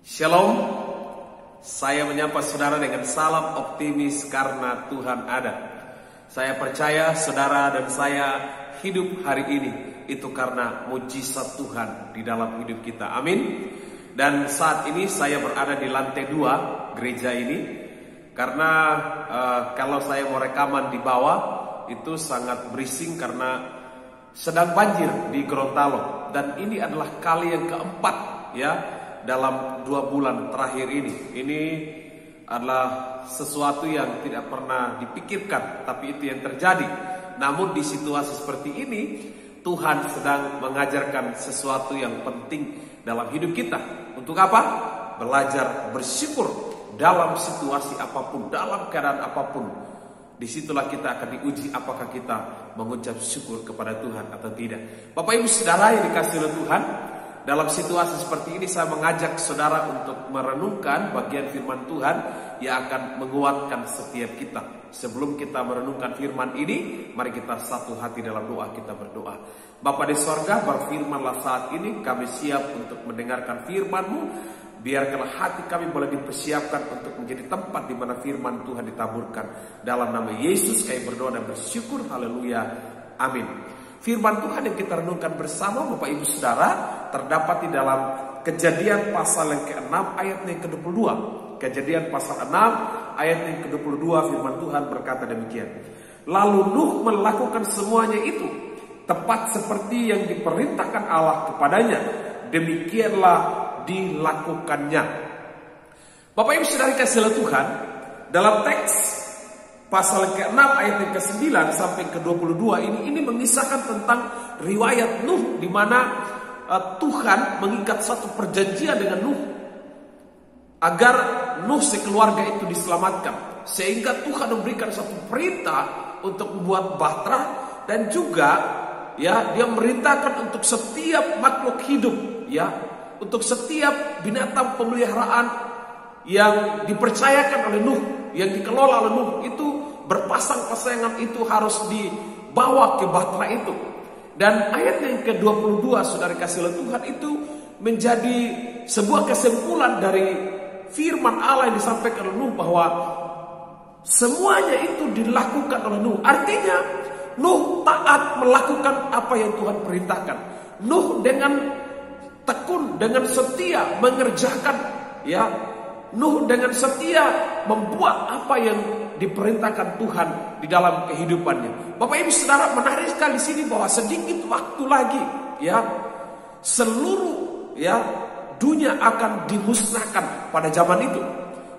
Shalom, saya menyapa saudara dengan salam optimis karena Tuhan ada. Saya percaya saudara dan saya hidup hari ini itu karena mujizat Tuhan di dalam hidup kita. Amin. Dan saat ini saya berada di lantai 2 gereja ini karena kalau saya mau rekaman di bawah itu sangat berising karena sedang banjir di Gorontalo. Dan ini adalah kali yang keempat ya dalam 2 bulan terakhir ini. Ini adalah sesuatu yang tidak pernah dipikirkan, tapi itu yang terjadi. Namun di situasi seperti ini Tuhan sedang mengajarkan sesuatu yang penting dalam hidup kita. Untuk apa? Belajar bersyukur dalam situasi apapun, dalam keadaan apapun. Disitulah kita akan diuji apakah kita mengucap syukur kepada Tuhan atau tidak. Bapak Ibu Saudara yang dikasihi oleh Tuhan, dalam situasi seperti ini saya mengajak saudara untuk merenungkan bagian firman Tuhan yang akan menguatkan setiap kita. Sebelum kita merenungkan firman ini, mari kita satu hati dalam doa, kita berdoa. Bapa di sorga, berfirmanlah saat ini, kami siap untuk mendengarkan firman-Mu. Biarkanlah hati kami boleh dipersiapkan untuk menjadi tempat di mana firman Tuhan ditaburkan. Dalam nama Yesus kami berdoa dan bersyukur. Haleluya. Amin. Firman Tuhan yang kita renungkan bersama Bapak Ibu Saudara terdapat di dalam Kejadian pasal yang ke-6 ayat yang ke-22. Kejadian pasal 6 ayat yang ke-22, firman Tuhan berkata demikian. Lalu Nuh melakukan semuanya itu tepat seperti yang diperintahkan Allah kepadanya. Demikianlah dilakukannya. Bapak Ibu Saudara kasih Tuhan, dalam teks pasal ke-6 ayat yang ke-9 sampai ke-22 ini mengisahkan tentang riwayat Nuh, di mana Tuhan mengikat satu perjanjian dengan Nuh agar Nuh sekeluarga itu diselamatkan. Sehingga Tuhan memberikan satu perintah untuk membuat bahtera, dan juga ya dia memerintahkan untuk setiap makhluk hidup, ya, untuk setiap binatang pemeliharaan yang dipercayakan oleh Nuh, yang dikelola oleh Nuh, itu berpasang-pasangan itu harus dibawa ke bahtera itu. Dan ayat yang ke-22 saudara kasih oleh Tuhan itu menjadi sebuah kesimpulan dari firman Allah yang disampaikan oleh Nuh, bahwa semuanya itu dilakukan oleh Nuh. Artinya Nuh taat melakukan apa yang Tuhan perintahkan. Nuh dengan tekun, dengan setia mengerjakan, ya, Nuh dengan setia membuat apa yang diperintahkan Tuhan di dalam kehidupannya. Bapak Ibu Saudara, menarik sekali di sini bahwa sedikit waktu lagi, ya, seluruh ya dunia akan dimusnahkan pada zaman itu.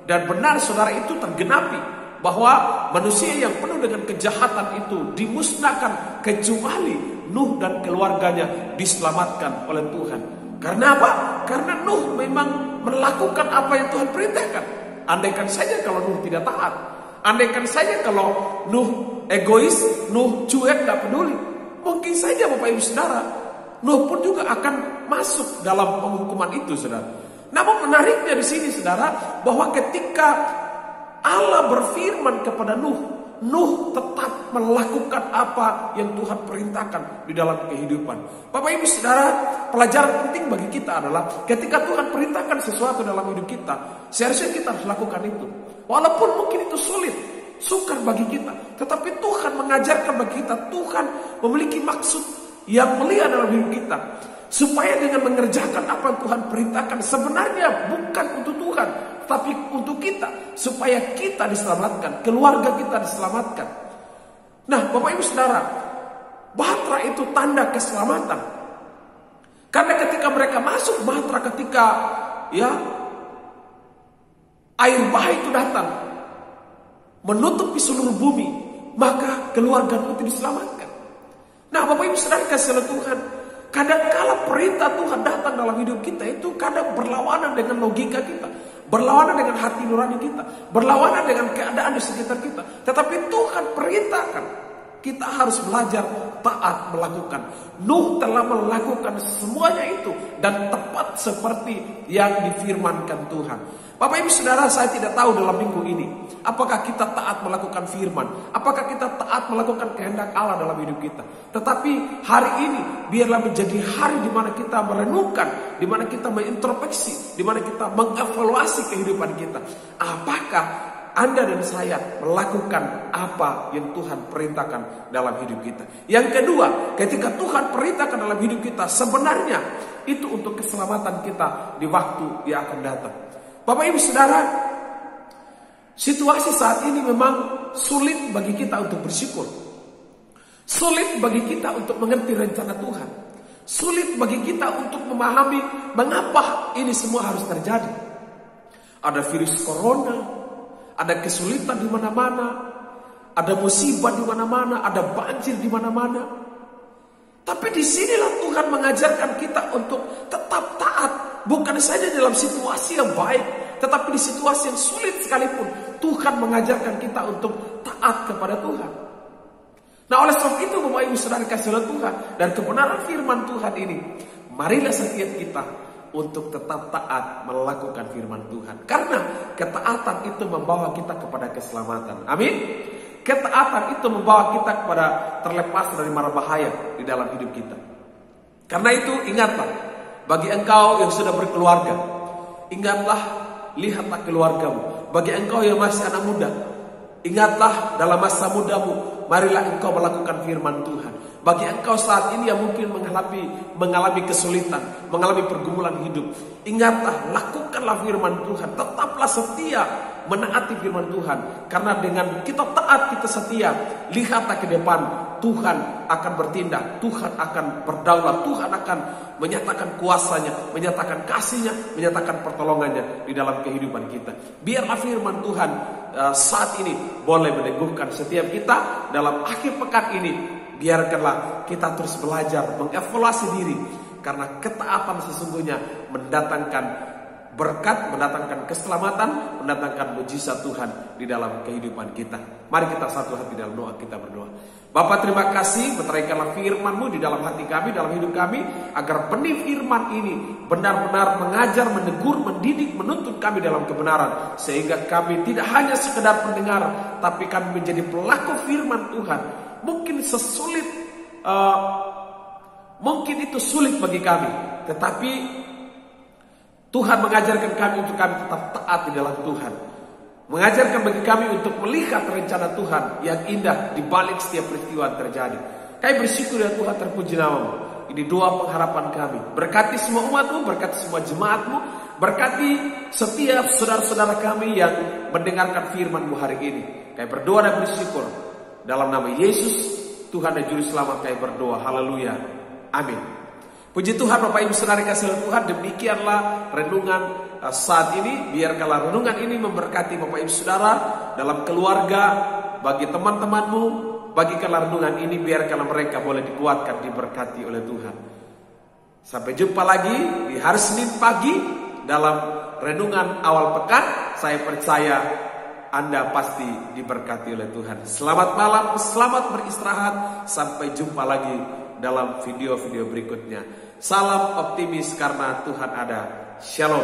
Dan benar saudara itu tergenapi bahwa manusia yang penuh dengan kejahatan itu dimusnahkan kecuali Nuh dan keluarganya diselamatkan oleh Tuhan. Karena apa? Karena Nuh memang melakukan apa yang Tuhan perintahkan. Andaikan saja kalau Nuh tidak taat, andaikan saja kalau Nuh egois, Nuh cuek, gak peduli, mungkin saja Bapak Ibu Saudara, Nuh pun juga akan masuk dalam penghukuman itu, saudara. Namun menariknya di sini, saudara, bahwa ketika Allah berfirman kepada Nuh, Nuh tetap melakukan apa yang Tuhan perintahkan di dalam kehidupan. Bapak Ibu Saudara, pelajaran penting bagi kita adalah ketika Tuhan perintahkan sesuatu dalam hidup kita, seharusnya kita harus lakukan itu. Walaupun mungkin itu sulit, sukar bagi kita, tetapi Tuhan mengajarkan bagi kita, Tuhan memiliki maksud yang mulia dalam hidup kita, supaya dengan mengerjakan apa yang Tuhan perintahkan, sebenarnya bukan untuk Tuhan, tapi untuk kita, supaya kita diselamatkan, keluarga kita diselamatkan. Nah, Bapak Ibu Saudara, bahtera itu tanda keselamatan. Karena ketika mereka masuk bahtera, ketika ya air bah itu datang menutupi seluruh bumi, maka keluarga itu diselamatkan. Nah, Bapak Ibu Saudara kasih oleh Tuhan, kadangkala perintah Tuhan datang dalam hidup kita itu kadang berlawanan dengan logika kita, berlawanan dengan hati nurani kita, berlawanan dengan keadaan di sekitar kita. Tetapi Tuhan perintahkan, kita harus belajar taat melakukan. Nuh telah melakukan semuanya itu dan tepat seperti yang difirmankan Tuhan. Bapak Ibu Saudara, saya tidak tahu dalam minggu ini apakah kita taat melakukan firman, apakah kita taat melakukan kehendak Allah dalam hidup kita. Tetapi hari ini biarlah menjadi hari di mana kita merenungkan, di mana kita mengintrospeksi, di mana kita mengevaluasi kehidupan kita. Apakah Anda dan saya melakukan apa yang Tuhan perintahkan dalam hidup kita? Yang kedua, ketika Tuhan perintahkan dalam hidup kita, sebenarnya itu untuk keselamatan kita di waktu yang akan datang. Bapak Ibu Saudara, situasi saat ini memang sulit bagi kita untuk bersyukur. Sulit bagi kita untuk mengerti rencana Tuhan. Sulit bagi kita untuk memahami mengapa ini semua harus terjadi. Ada virus corona, ada kesulitan di mana-mana, ada musibah di mana-mana, ada banjir di mana-mana. Tapi disinilah Tuhan mengajarkan kita untuk tetap taat. Bukan saja dalam situasi yang baik, tetapi di situasi yang sulit sekalipun Tuhan mengajarkan kita untuk taat kepada Tuhan. Nah, oleh sebab itu Bapak Ibu Saudara kasih oleh Tuhan dan kebenaran firman Tuhan ini, marilah setiap kita untuk tetap taat melakukan firman Tuhan. Karena ketaatan itu membawa kita kepada keselamatan. Amin. Ketaatan itu membawa kita kepada terlepas dari mara bahaya di dalam hidup kita. Karena itu ingatlah, bagi engkau yang sudah berkeluarga, ingatlah, lihatlah keluargamu. Bagi engkau yang masih anak muda, ingatlah dalam masa mudamu, marilah engkau melakukan firman Tuhan. Bagi engkau saat ini yang mungkin mengalami kesulitan, mengalami pergumulan hidup, ingatlah, lakukanlah firman Tuhan. Tetaplah setia menaati firman Tuhan. Karena dengan kita taat, kita setia, lihatlah ke depan, Tuhan akan bertindak, Tuhan akan berdaulat, Tuhan akan menyatakan kuasanya, menyatakan kasihnya, menyatakan pertolongannya di dalam kehidupan kita. Biarlah firman Tuhan saat ini boleh meneguhkan setiap kita dalam akhir pekan ini. Biarkanlah kita terus belajar, mengevaluasi diri. Karena ketaatan sesungguhnya mendatangkan berkat, mendatangkan keselamatan, mendatangkan mujizat Tuhan di dalam kehidupan kita. Mari kita satu hati dalam doa, kita berdoa. Bapa, terima kasih, meteraikanlah firman-Mu di dalam hati kami, dalam hidup kami, agar benih firman ini benar-benar mengajar, menegur, mendidik, menuntun kami dalam kebenaran. Sehingga kami tidak hanya sekedar pendengar, tapi kami menjadi pelaku firman Tuhan. Mungkin mungkin itu sulit bagi kami, tetapi Tuhan mengajarkan kami untuk kami tetap taat di dalam Tuhan. Mengajarkan bagi kami untuk melihat rencana Tuhan yang indah di balik setiap peristiwa yang terjadi. Kami bersyukur ya Tuhan, terpuji nama-Mu. Ini doa pengharapan kami. Berkati semua umat-Mu, berkati semua jemaat-Mu, berkati setiap saudara-saudara kami yang mendengarkan firman-Mu hari ini. Kami berdoa dan bersyukur dalam nama Yesus, Tuhan dan Juru Selamat kami berdoa. Haleluya. Amin. Puji Tuhan Bapak Ibu Saudara kasih Tuhan, demikianlah renungan saat ini. Biarkanlah renungan ini memberkati Bapak Ibu Saudara dalam keluarga, bagi teman-temanmu. Bagikanlah renungan ini, biarkanlah mereka boleh dikuatkan, diberkati oleh Tuhan. Sampai jumpa lagi di hari Senin pagi dalam renungan awal pekan. Saya percaya Anda pasti diberkati oleh Tuhan. Selamat malam, selamat beristirahat. Sampai jumpa lagi dalam video-video berikutnya. Salam optimis karena Tuhan ada. Shalom.